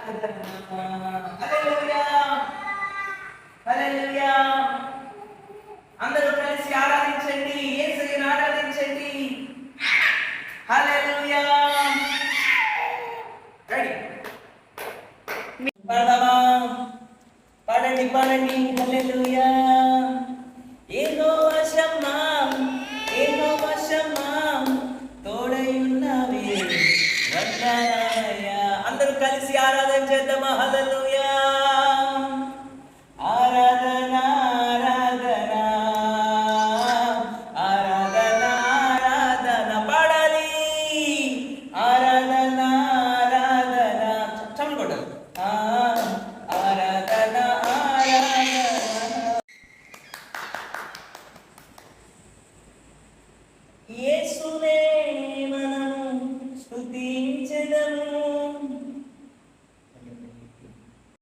హల్లెలూయా హల్లెలూయా. అందరూ కలిసి ఆరాధించండి, యేసుని ఆరాధించండి. హల్లెలూయా. రెడీ పాడదామా? పాడండి పాడండి. హల్లెలూయా. యెహోవా షమ్మా, యెహోవా షమ్మా, తోడై ఉన్నావే వందనాలయ్యా. అందరూ కలిసి ఆరాధన చేద్దామా? హల్లెలూయా.